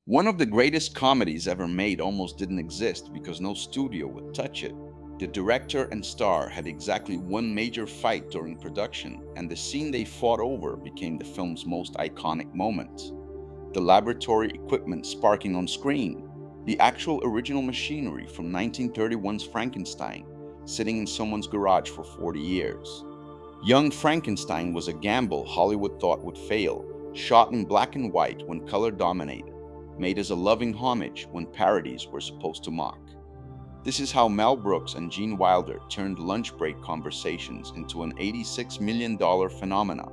One of the greatest comedies ever made almost didn't exist because no studio would touch it. The director and star had exactly one major fight during production, and the scene they fought over became the film's most iconic moment. The laboratory equipment sparking on screen, the actual original machinery from 1931's Frankenstein, sitting in someone's garage for 40 years. Young Frankenstein was a gamble Hollywood thought would fail, shot in black and white when color dominated, made as a loving homage when parodies were supposed to mock. This is how Mel Brooks and Gene Wilder turned lunch break conversations into an $86 million phenomenon,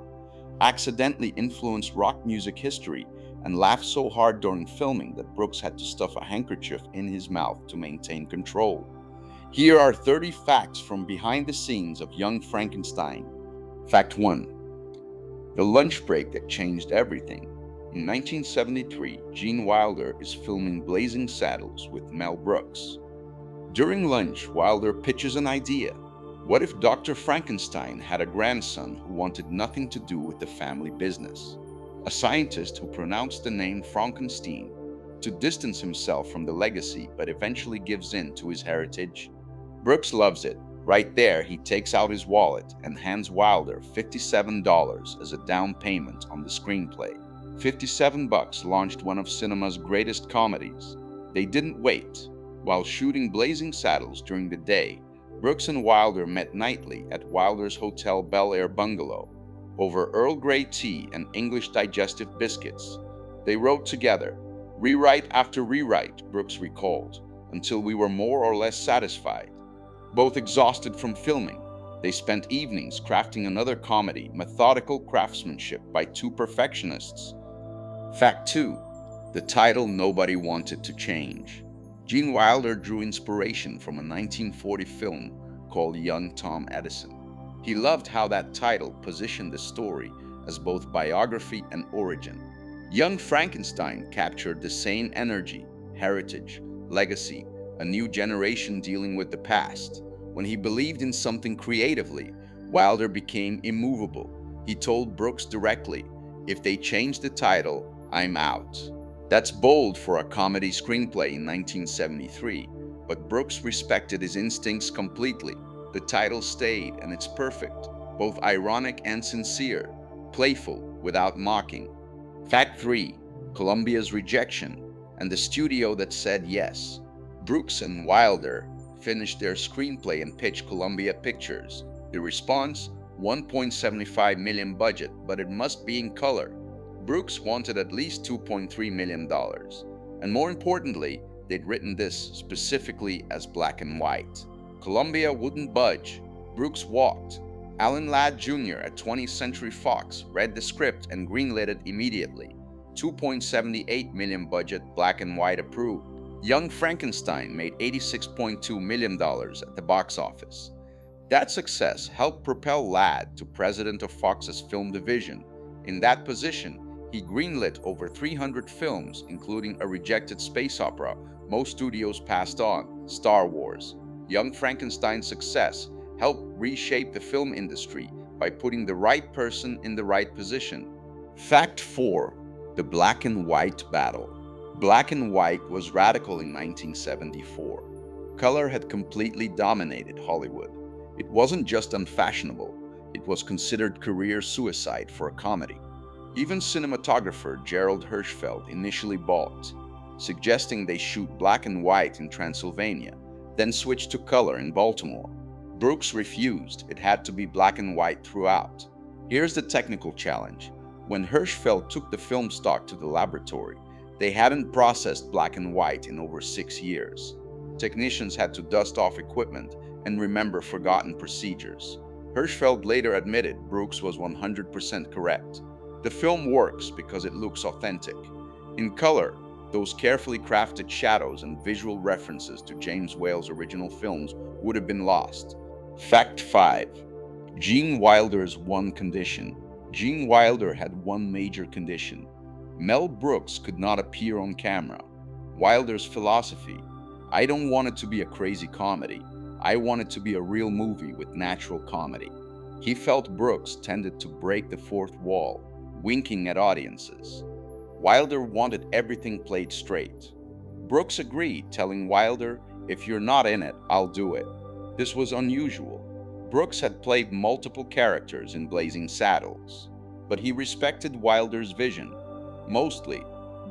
accidentally influenced rock music history, and laughed so hard during filming that Brooks had to stuff a handkerchief in his mouth to maintain control. Here are 30 facts from behind the scenes of Young Frankenstein. Fact 1. The lunch break that changed everything. In 1973, Gene Wilder is filming Blazing Saddles with Mel Brooks. During lunch, Wilder pitches an idea. What if Dr. Frankenstein had a grandson who wanted nothing to do with the family business? A scientist who pronounced the name Frankenstein to distance himself from the legacy but eventually gives in to his heritage? Brooks loves it. Right there, he takes out his wallet and hands Wilder $57 as a down payment on the screenplay. 57 bucks launched one of cinema's greatest comedies. They didn't wait. While shooting Blazing Saddles during the day, Brooks and Wilder met nightly at Wilder's Hotel Bel Air bungalow. Over Earl Grey tea and English digestive biscuits, they wrote together, rewrite after rewrite, Brooks recalled, until we were more or less satisfied. Both exhausted from filming, they spent evenings crafting another comedy, methodical craftsmanship by two perfectionists. Fact 2. The title nobody wanted to change. Gene Wilder drew inspiration from a 1940 film called Young Tom Edison. He loved how that title positioned the story as both biography and origin. Young Frankenstein captured the same energy, heritage, legacy, a new generation dealing with the past. When he believed in something creatively, Wilder became immovable. He told Brooks directly, if they change the title, I'm out. That's bold for a comedy screenplay in 1973, but Brooks respected his instincts completely. The title stayed, and it's perfect, both ironic and sincere, playful without mocking. Fact 3. Columbia's rejection, and the studio that said yes. Brooks and Wilder finished their screenplay and pitched Columbia Pictures. The response? $1.75 million budget, but it must be in color. Brooks wanted at least $2.3 million. And more importantly, they'd written this specifically as black and white. Columbia wouldn't budge. Brooks walked. Alan Ladd Jr. at 20th Century Fox read the script and greenlit it immediately. $2.78 million budget, black and white approved. Young Frankenstein made $86.2 million at the box office. That success helped propel Ladd to president of Fox's film division. In that position, he greenlit over 300 films, including a rejected space opera most studios passed on, Star Wars. Young Frankenstein's success helped reshape the film industry by putting the right person in the right position. Fact 4. The black and white battle. Black and white was radical in 1974. Color had completely dominated Hollywood. It wasn't just unfashionable, it was considered career suicide for a comedy. Even cinematographer Gerald Hirschfeld initially balked, suggesting they shoot black and white in Transylvania, then switch to color in Baltimore. Brooks refused. It had to be black and white throughout. Here's the technical challenge. When Hirschfeld took the film stock to the laboratory, they hadn't processed black and white in over 6 years. Technicians had to dust off equipment and remember forgotten procedures. Hirschfeld later admitted Brooks was 100% correct. The film works because it looks authentic. In color, those carefully crafted shadows and visual references to James Whale's original films would have been lost. Fact 5. Gene Wilder's one condition. Gene Wilder had one major condition. Mel Brooks could not appear on camera. Wilder's philosophy: I don't want it to be a crazy comedy. I want it to be a real movie with natural comedy. He felt Brooks tended to break the fourth wall, winking at audiences. Wilder wanted everything played straight. Brooks agreed, telling Wilder, "If you're not in it, I'll do it." This was unusual. Brooks had played multiple characters in Blazing Saddles, but he respected Wilder's vision. Mostly,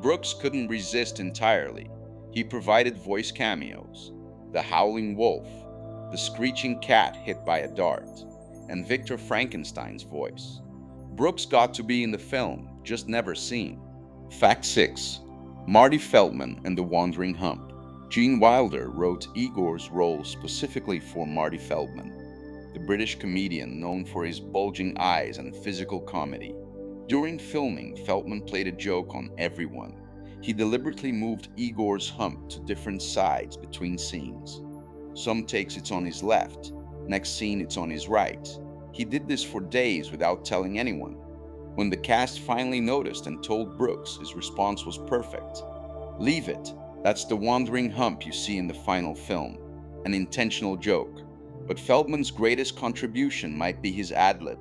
Brooks couldn't resist entirely. He provided voice cameos: the howling wolf, the screeching cat hit by a dart, and Victor Frankenstein's voice. Brooks got to be in the film, just never seen. Fact 6. Marty Feldman and the Wandering Hump. Gene Wilder wrote Igor's role specifically for Marty Feldman, the British comedian known for his bulging eyes and physical comedy. During filming, Feldman played a joke on everyone. He deliberately moved Igor's hump to different sides between scenes. Some takes it's on his left, next scene it's on his right. He did this for days without telling anyone. When the cast finally noticed and told Brooks, his response was perfect. "Leave it. That's the wandering hump you see in the final film. An intentional joke." But Feldman's greatest contribution might be his adlib.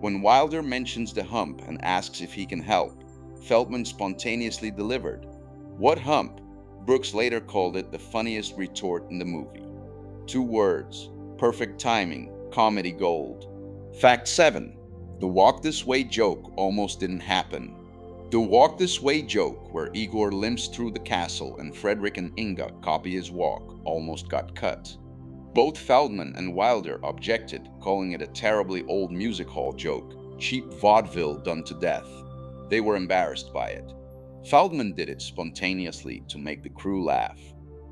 When Wilder mentions the hump and asks if he can help, Feldman spontaneously delivered, "What hump?" Brooks later called it the funniest retort in the movie. 2 words, perfect timing, comedy gold. Fact 7. The walk this way joke almost didn't happen. The walk this way joke, where Igor limps through the castle and Frederick and Inga copy his walk, almost got cut. Both Feldman and Wilder objected, calling it a terribly old music hall joke, cheap vaudeville done to death. They were embarrassed by it. Feldman did it spontaneously to make the crew laugh.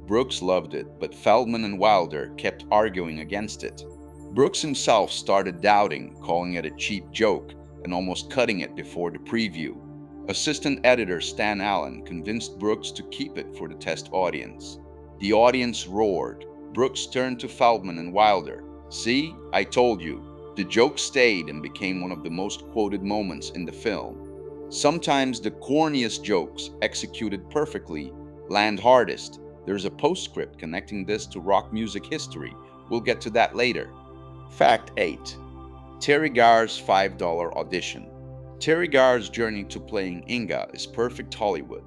Brooks loved it, but Feldman and Wilder kept arguing against it. Brooks himself started doubting, calling it a cheap joke, and almost cutting it before the preview. Assistant editor Stan Allen convinced Brooks to keep it for the test audience. The audience roared. Brooks turned to Feldman and Wilder. "See, I told you." The joke stayed and became one of the most quoted moments in the film. Sometimes the corniest jokes, executed perfectly, land hardest. There's a postscript connecting this to rock music history. We'll get to that later. Fact 8. Teri Garr's $5 audition. Teri Garr's journey to playing Inga is perfect Hollywood.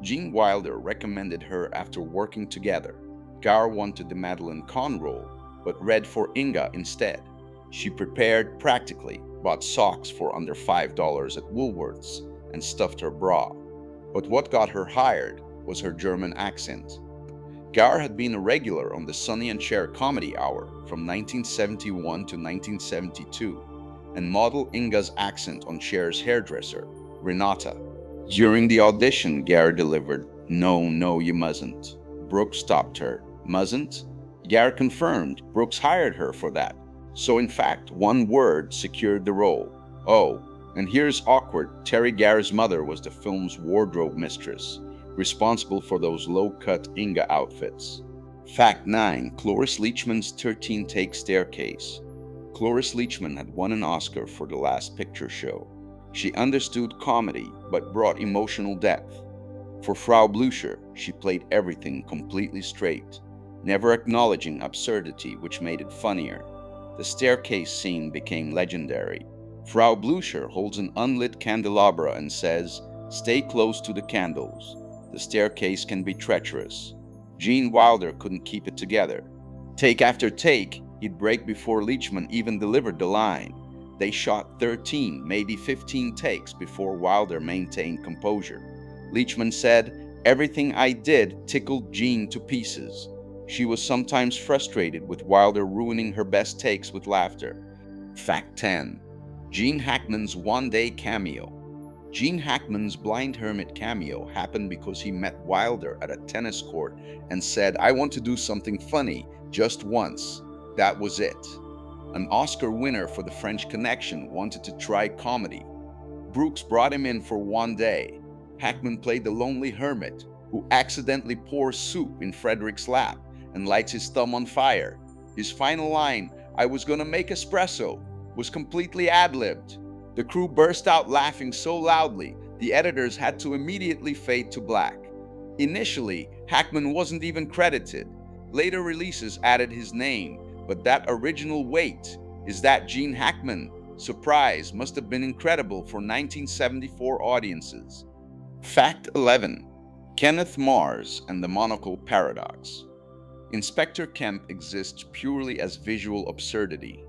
Gene Wilder recommended her after working together. Garr wanted the Madeline Kahn role, but read for Inga instead. She prepared practically, bought socks for under $5 at Woolworth's, and stuffed her bra. But what got her hired was her German accent. Garr had been a regular on the Sonny and Cher Comedy Hour from 1971 to 1972, and modeled Inga's accent on Cher's hairdresser, Renata. During the audition, Garr delivered, No, you mustn't." Brooks stopped her. "Mustn't?" Garr confirmed Brooks hired her for that. So in fact, one word secured the role. Oh, and here's awkward, Teri Garr's mother was the film's wardrobe mistress, responsible for those low-cut Inga outfits. Fact 9. Cloris Leachman's 13-take staircase. Cloris Leachman had won an Oscar for The Last Picture Show. She understood comedy, but brought emotional depth. For Frau Blücher, she played everything completely straight, never acknowledging absurdity, which made it funnier. The staircase scene became legendary. Frau Blücher holds an unlit candelabra and says, "Stay close to the candles. The staircase can be treacherous." Gene Wilder couldn't keep it together. Take after take, he'd break before Leachman even delivered the line. They shot 13, maybe 15 takes before Wilder maintained composure. Leachman said, "Everything I did tickled Gene to pieces." She was sometimes frustrated with Wilder ruining her best takes with laughter. Fact 10. Gene Hackman's one-day cameo. Gene Hackman's Blind Hermit cameo happened because he met Wilder at a tennis court and said, "I want to do something funny, just once." That was it. An Oscar winner for The French Connection wanted to try comedy. Brooks brought him in for one day. Hackman played the lonely hermit who accidentally pours soup in Frederick's lap and lights his thumb on fire. His final line, "I was gonna make espresso," was completely ad-libbed. The crew burst out laughing so loudly, the editors had to immediately fade to black. Initially, Hackman wasn't even credited. Later releases added his name, but that original "wait, is that Gene Hackman?" surprise must have been incredible for 1974 audiences. Fact 11. Kenneth Mars and the Monocle Paradox. Inspector Kemp exists purely as visual absurdity.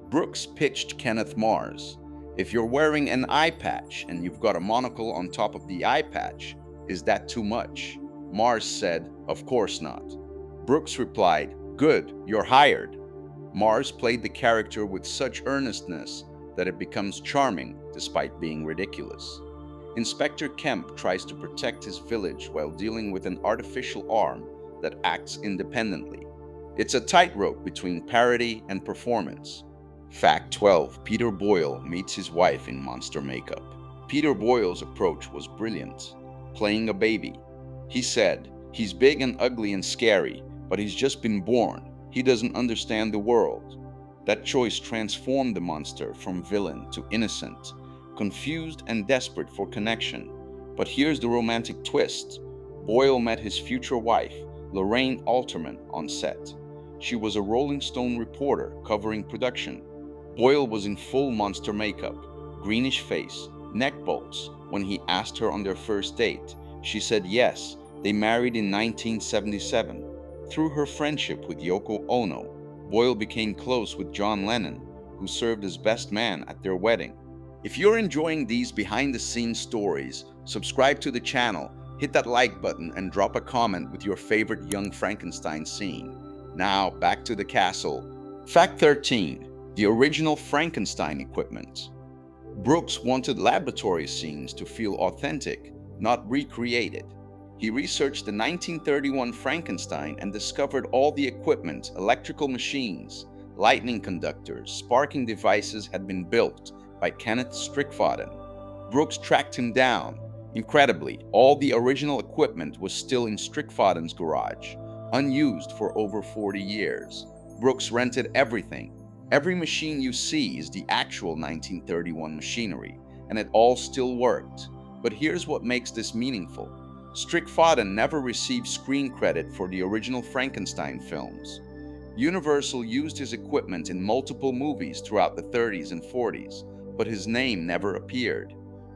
Brooks pitched Kenneth Mars, "If you're wearing an eye patch and you've got a monocle on top of the eye patch, is that too much?" Mars said, "Of course not." Brooks replied, "Good, you're hired." Mars played the character with such earnestness that it becomes charming despite being ridiculous. Inspector Kemp tries to protect his village while dealing with an artificial arm that acts independently. It's a tightrope between parody and performance. Fact 12. Peter Boyle meets his wife in monster makeup. Peter Boyle's approach was brilliant. Playing a baby. He said, "He's big and ugly and scary, but he's just been born. He doesn't understand the world." That choice transformed the monster from villain to innocent, confused and desperate for connection. But here's the romantic twist. Boyle met his future wife, Lorraine Alterman, on set. She was a Rolling Stone reporter covering production. Boyle was in full monster makeup, greenish face, neck bolts. When he asked her on their first date, she said yes. They married in 1977. Through her friendship with Yoko Ono, Boyle became close with John Lennon, who served as best man at their wedding. If you're enjoying these behind-the-scenes stories, subscribe to the channel, hit that like button, and drop a comment with your favorite Young Frankenstein scene. Now, back to the castle. Fact 13. The original Frankenstein equipment. Brooks wanted laboratory scenes to feel authentic, not recreated. He researched the 1931 Frankenstein and discovered all the equipment, electrical machines, lightning conductors, sparking devices had been built by Kenneth Strickfaden. Brooks tracked him down. Incredibly, all the original equipment was still in Strickfaden's garage, unused for over 40 years. Brooks rented everything. Every machine you see is the actual 1931 machinery, and it all still worked. But here's what makes this meaningful. Strickfaden never received screen credit for the original Frankenstein films. Universal used his equipment in multiple movies throughout the 30s and 40s, but his name never appeared.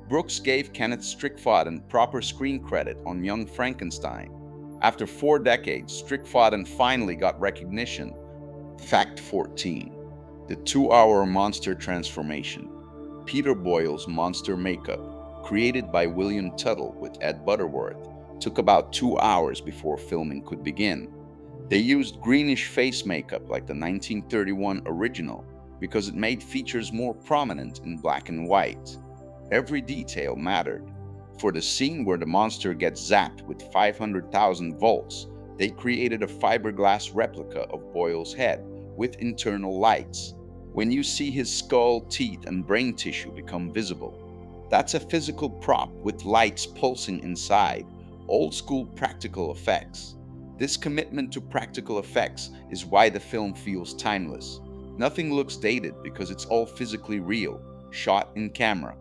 Brooks gave Kenneth Strickfaden proper screen credit on Young Frankenstein. After 4 decades, Strickfaden finally got recognition. Fact 14. The 2-hour monster transformation. Peter Boyle's monster makeup, created by William Tuttle with Ed Butterworth, took about 2 hours before filming could begin. They used greenish face makeup like the 1931 original because it made features more prominent in black and white. Every detail mattered. For the scene where the monster gets zapped with 500,000 volts, they created a fiberglass replica of Boyle's head with internal lights. When you see his skull, teeth, and brain tissue become visible, that's a physical prop with lights pulsing inside, old-school practical effects. This commitment to practical effects is why the film feels timeless. Nothing looks dated because it's all physically real, shot in camera.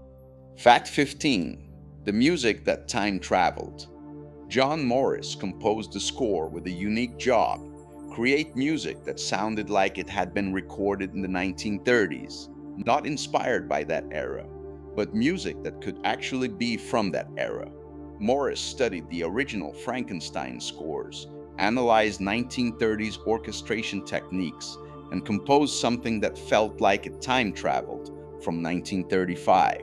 Fact 15. The music that time traveled. John Morris composed the score with a unique job: create music that sounded like it had been recorded in the 1930s, not inspired by that era, but music that could actually be from that era. Morris studied the original Frankenstein scores, analyzed 1930s orchestration techniques, and composed something that felt like it time traveled from 1935.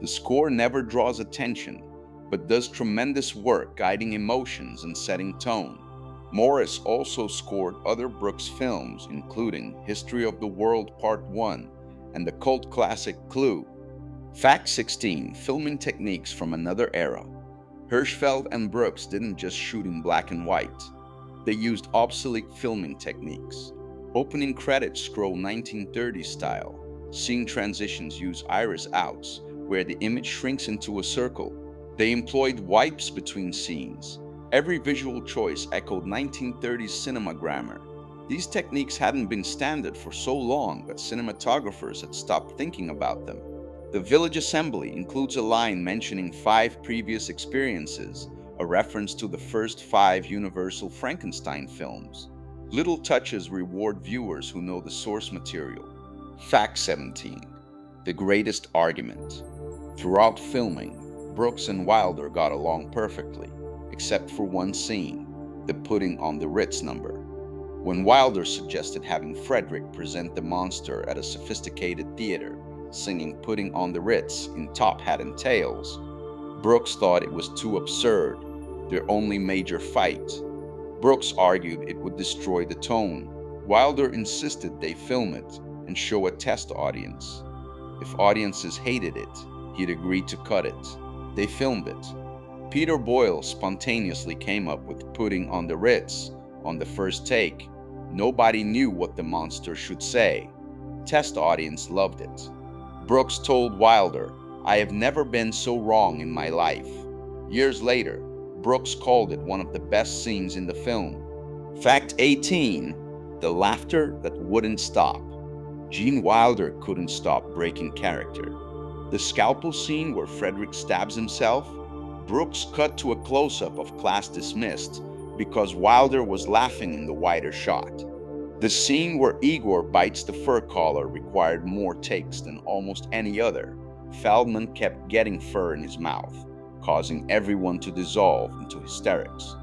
The score never draws attention, but does tremendous work guiding emotions and setting tone. Morris also scored other Brooks films, including History of the World Part 1 and the cult classic Clue. Fact 16. Filming techniques from another era. Hirschfeld and Brooks didn't just shoot in black and white. They used obsolete filming techniques. Opening credits scroll 1930s style. Scene transitions use iris outs, where the image shrinks into a circle. They employed wipes between scenes. Every visual choice echoed 1930s cinema grammar. These techniques hadn't been standard for so long that cinematographers had stopped thinking about them. The Village Assembly includes a line mentioning 5 previous experiences, a reference to the first 5 Universal Frankenstein films. Little touches reward viewers who know the source material. Fact 17. The greatest argument. Throughout filming, Brooks and Wilder got along perfectly, except for one scene, the putting on the Ritz number. When Wilder suggested having Frederick present the monster at a sophisticated theater, singing Putting on the Ritz in Top Hat and Tails, Brooks thought it was too absurd, their only major fight. Brooks argued it would destroy the tone. Wilder insisted they film it and show a test audience. If audiences hated it, he'd agree to cut it. They filmed it. Peter Boyle spontaneously came up with Putting on the Ritz on the first take. Nobody knew what the monster should say. Test audience loved it. Brooks told Wilder, "I have never been so wrong in my life." Years later, Brooks called it one of the best scenes in the film. Fact 18. The laughter that wouldn't stop. Gene Wilder couldn't stop breaking character. The scalpel scene where Frederick stabs himself, Brooks cut to a close-up of Class Dismissed because Wilder was laughing in the wider shot. The scene where Igor bites the fur collar required more takes than almost any other. Feldman kept getting fur in his mouth, causing everyone to dissolve into hysterics.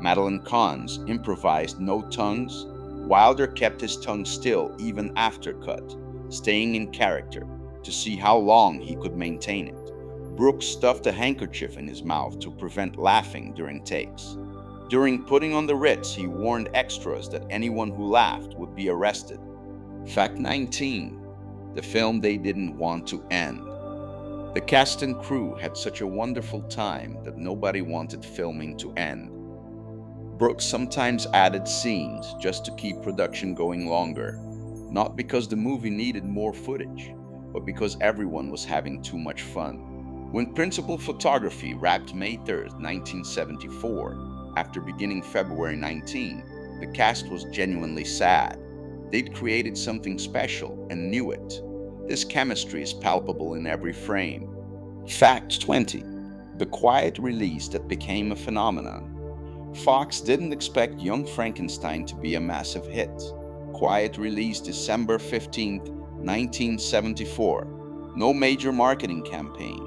Madeline Kahn's improvised no tongues. Wilder kept his tongue still even after cut, staying in character to see how long he could maintain it. Brooks stuffed a handkerchief in his mouth to prevent laughing during takes. During Putting on the Ritz, he warned extras that anyone who laughed would be arrested. Fact 19. The film they didn't want to end. The cast and crew had such a wonderful time that nobody wanted filming to end. Brooks sometimes added scenes just to keep production going longer, not because the movie needed more footage, but because everyone was having too much fun. When principal photography wrapped May 3, 1974, after beginning February 19, the cast was genuinely sad. They'd created something special and knew it. This chemistry is palpable in every frame. Fact 20. The quiet release that became a phenomenon. Fox didn't expect Young Frankenstein to be a massive hit. Quiet release December 15, 1974. No major marketing campaign.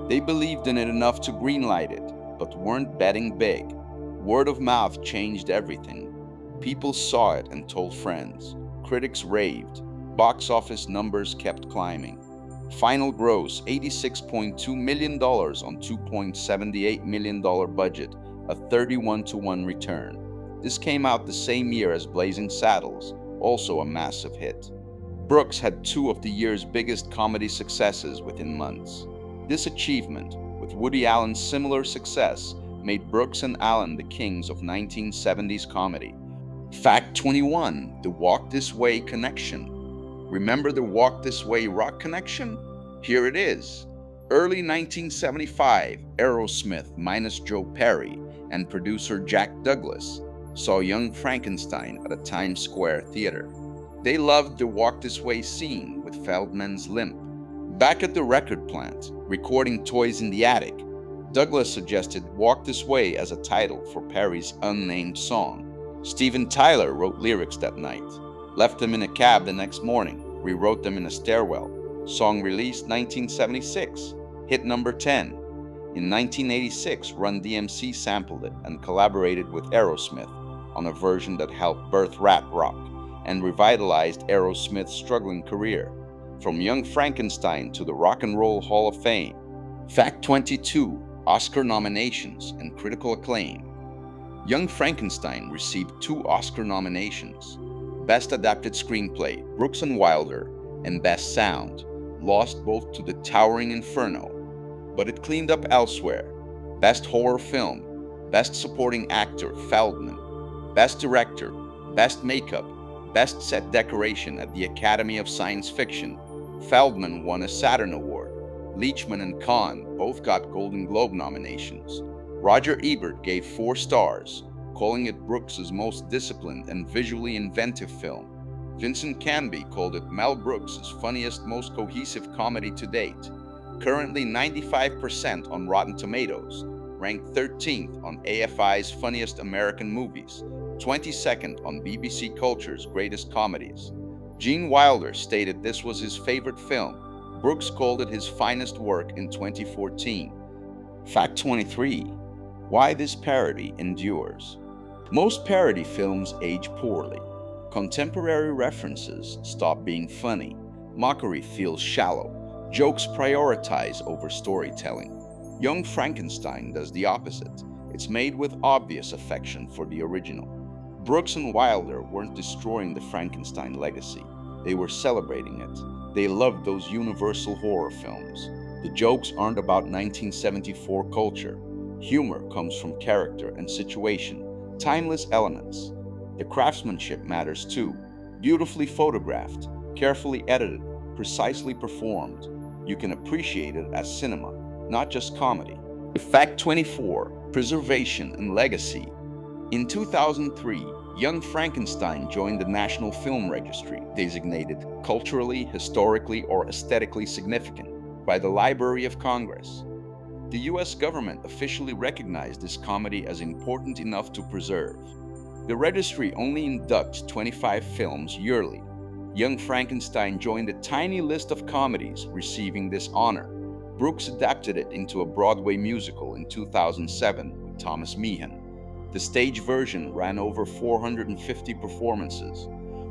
They believed in it enough to greenlight it, but weren't betting big. Word of mouth changed everything. People saw it and told friends. Critics raved. Box office numbers kept climbing. Final gross $86.2 million on $2.78 million budget, a 31-to-1 return. This came out the same year as Blazing Saddles, also a massive hit. Brooks had two of the year's biggest comedy successes within months. This achievement, with Woody Allen's similar success, made Brooks and Allen the kings of 1970s comedy. Fact 21. The Walk This Way connection. Remember the Walk This Way rock connection? Here it is. Early 1975, Aerosmith minus Joe Perry and producer Jack Douglas saw Young Frankenstein at a Times Square theater. They loved the Walk This Way scene with Feldman's limp. Back at the record plant, recording Toys in the Attic, Douglas suggested Walk This Way as a title for Perry's unnamed song. Steven Tyler wrote lyrics that night, left them in a cab the next morning, rewrote them in a stairwell. Song released 1976, hit number 10. In 1986, Run DMC sampled it and collaborated with Aerosmith on a version that helped birth rap rock and revitalized Aerosmith's struggling career, from Young Frankenstein to the Rock and Roll Hall of Fame. Fact 22. Oscar nominations and critical acclaim. Young Frankenstein received 2 Oscar nominations. Best Adapted Screenplay, Brooks and Wilder, and Best Sound, lost both to The Towering Inferno, but it cleaned up elsewhere. Best Horror Film, Best Supporting Actor, Feldman, Best Director, Best Makeup, Best Set Decoration at the Academy of Science Fiction. Feldman won a Saturn Award. Leachman and Kahn both got Golden Globe nominations. Roger Ebert gave 4 stars, calling it Brooks's most disciplined and visually inventive film. Vincent Canby called it Mel Brooks's funniest, most cohesive comedy to date. Currently 95% on Rotten Tomatoes, ranked 13th on AFI's Funniest American Movies, 22nd on BBC Culture's Greatest Comedies. Gene Wilder stated this was his favorite film. Brooks called it his finest work in 2014. Fact 23. Why this parody endures. Most parody films age poorly. Contemporary references stop being funny. Mockery feels shallow. Jokes prioritize over storytelling. Young Frankenstein does the opposite. It's made with obvious affection for the original. Brooks and Wilder weren't destroying the Frankenstein legacy. They were celebrating it. They loved those universal horror films. The jokes aren't about 1974 culture. Humor comes from character and situation, timeless elements. The craftsmanship matters too. Beautifully photographed, carefully edited, precisely performed. You can appreciate it as cinema, not just comedy. Fact 24. Preservation and legacy. In 2003, Young Frankenstein joined the National Film Registry, designated culturally, historically, or aesthetically significant by the Library of Congress. The US government officially recognized this comedy as important enough to preserve. The registry only inducts 25 films yearly. Young Frankenstein joined a tiny list of comedies receiving this honor. Brooks adapted it into a Broadway musical in 2007 with Thomas Meehan. The stage version ran over 450 performances.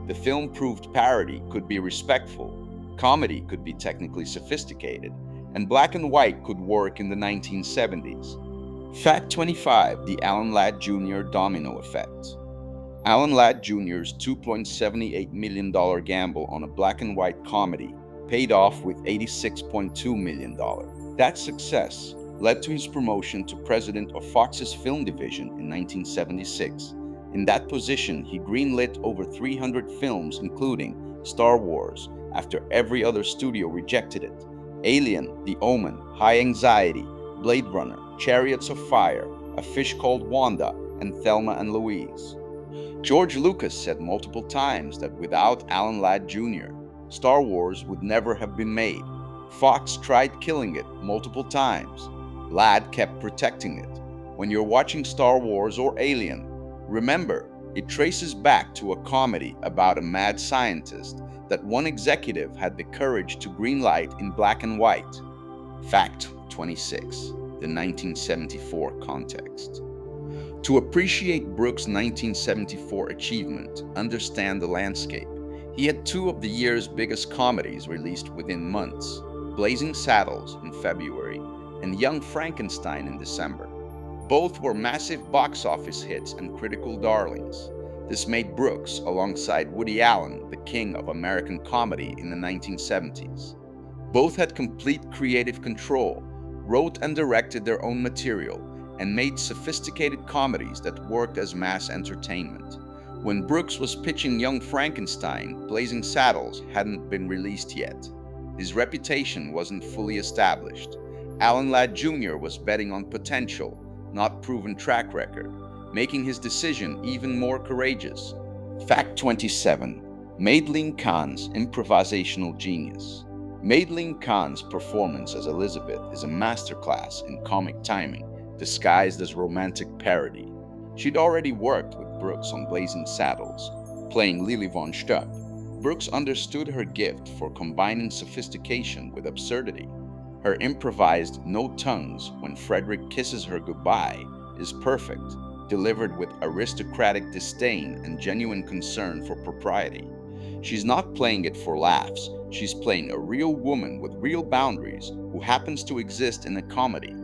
The film proved parody could be respectful, comedy could be technically sophisticated, and black and white could work in the 1970s. Fact 25. The Alan Ladd Jr. Domino Effect. Alan Ladd Jr.'s $2.78 million gamble on a black and white comedy paid off with $86.2 million. That success led to his promotion to president of Fox's film division in 1976. In that position, he greenlit over 300 films, including Star Wars, after every other studio rejected it, Alien, The Omen, High Anxiety, Blade Runner, Chariots of Fire, A Fish Called Wanda, and Thelma and Louise. George Lucas said multiple times that without Alan Ladd Jr., Star Wars would never have been made. Fox tried killing it multiple times. Ladd kept protecting it. When you're watching Star Wars or Alien, remember, it traces back to a comedy about a mad scientist that one executive had the courage to greenlight in black and white. Fact 26. The 1974 context. To appreciate Brooks' 1974 achievement, understand the landscape. He had two of the year's biggest comedies released within months, Blazing Saddles in February and Young Frankenstein in December. Both were massive box office hits and critical darlings. This made Brooks, alongside Woody Allen, the king of American comedy in the 1970s. Both had complete creative control, wrote and directed their own material, and made sophisticated comedies that worked as mass entertainment. When Brooks was pitching Young Frankenstein, Blazing Saddles hadn't been released yet. His reputation wasn't fully established. Alan Ladd Jr. was betting on potential, not proven track record, making his decision even more courageous. Fact 27. Madeline Kahn's improvisational genius. Madeline Kahn's performance as Elizabeth is a masterclass in comic timing, disguised as romantic parody. She'd already worked with Brooks on Blazing Saddles, playing Lily von Stupp. Brooks understood her gift for combining sophistication with absurdity. Her improvised "no tongues" when Frederick kisses her goodbye is perfect, delivered with aristocratic disdain and genuine concern for propriety. She's not playing it for laughs, she's playing a real woman with real boundaries who happens to exist in a comedy.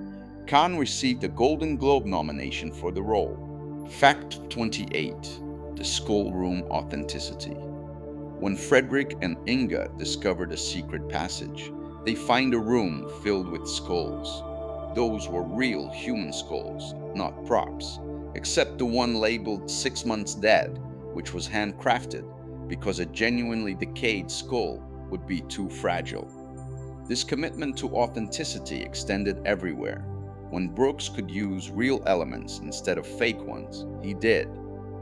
Kahn received a Golden Globe nomination for the role. Fact 28. The schoolroom authenticity. When Frederick and Inga discover the secret passage, they find a room filled with skulls. Those were real human skulls, not props, except the one labeled 6 months dead, which was handcrafted because a genuinely decayed skull would be too fragile. This commitment to authenticity extended everywhere. When Brooks could use real elements instead of fake ones, he did.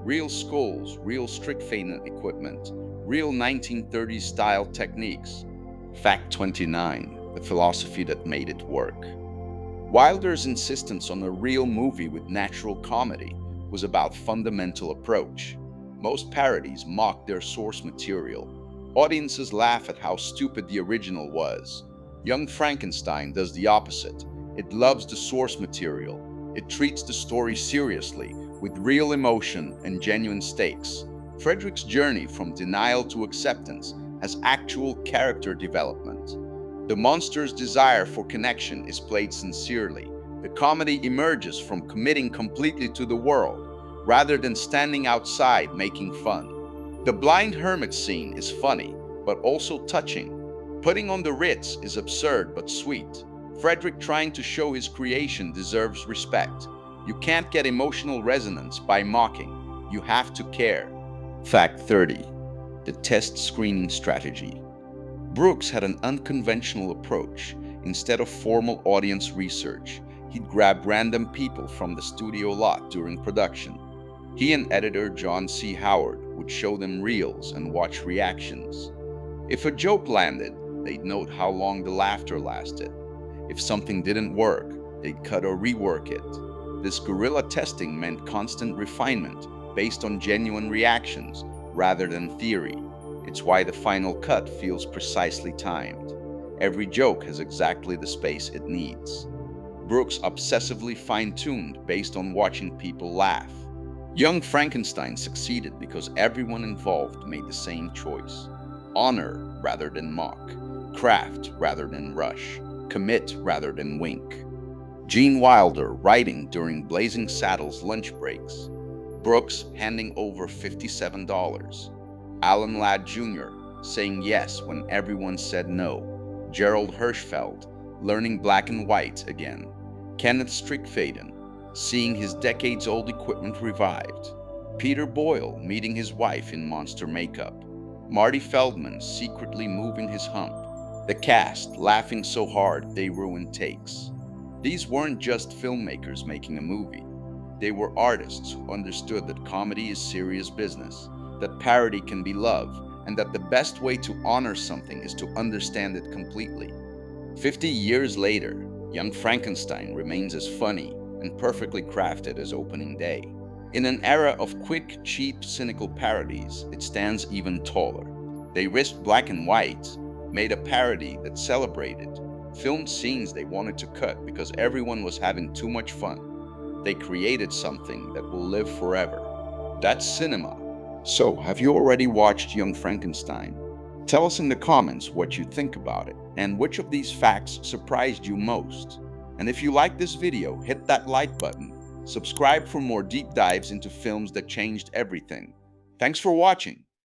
Real skulls, real Strychnine equipment, real 1930s style techniques. Fact 29. The philosophy that made it work. Wilder's insistence on a real movie with natural comedy was about fundamental approach. Most parodies mock their source material. Audiences laugh at how stupid the original was. Young Frankenstein does the opposite. It loves the source material. It treats the story seriously, with real emotion and genuine stakes. Frederick's journey from denial to acceptance has actual character development. The monster's desire for connection is played sincerely. The comedy emerges from committing completely to the world, rather than standing outside making fun. The blind hermit scene is funny, but also touching. Putting on the Ritz is absurd but sweet. Frederick trying to show his creation deserves respect. You can't get emotional resonance by mocking. You have to care. Fact 30. The test screening strategy. Brooks had an unconventional approach. Instead of formal audience research, he'd grab random people from the studio lot during production. He and editor John C. Howard would show them reels and watch reactions. If a joke landed, they'd note how long the laughter lasted. If something didn't work, they'd cut or rework it. This guerrilla testing meant constant refinement based on genuine reactions rather than theory. It's why the final cut feels precisely timed. Every joke has exactly the space it needs. Brooks obsessively fine-tuned based on watching people laugh. Young Frankenstein succeeded because everyone involved made the same choice. Honor rather than mock. Craft rather than rush. Commit rather than wink. Gene Wilder writing during Blazing Saddles lunch breaks. Brooks handing over $57. Alan Ladd Jr. saying yes when everyone said no. Gerald Hirschfeld learning black and white again. Kenneth Strickfaden seeing his decades-old equipment revived. Peter Boyle meeting his wife in monster makeup. Marty Feldman secretly moving his hump. The cast laughing so hard they ruined takes. These weren't just filmmakers making a movie. They were artists who understood that comedy is serious business, that parody can be love, and that the best way to honor something is to understand it completely. 50 years later, Young Frankenstein remains as funny and perfectly crafted as opening day. In an era of quick, cheap, cynical parodies, it stands even taller. They risked black and white, made a parody that celebrated, filmed scenes they wanted to cut because everyone was having too much fun. They created something that will live forever. That's cinema. So, have you already watched Young Frankenstein? Tell us in the comments what you think about it, and which of these facts surprised you most. And if you like this video, hit that like button. Subscribe for more deep dives into films that changed everything. Thanks for watching.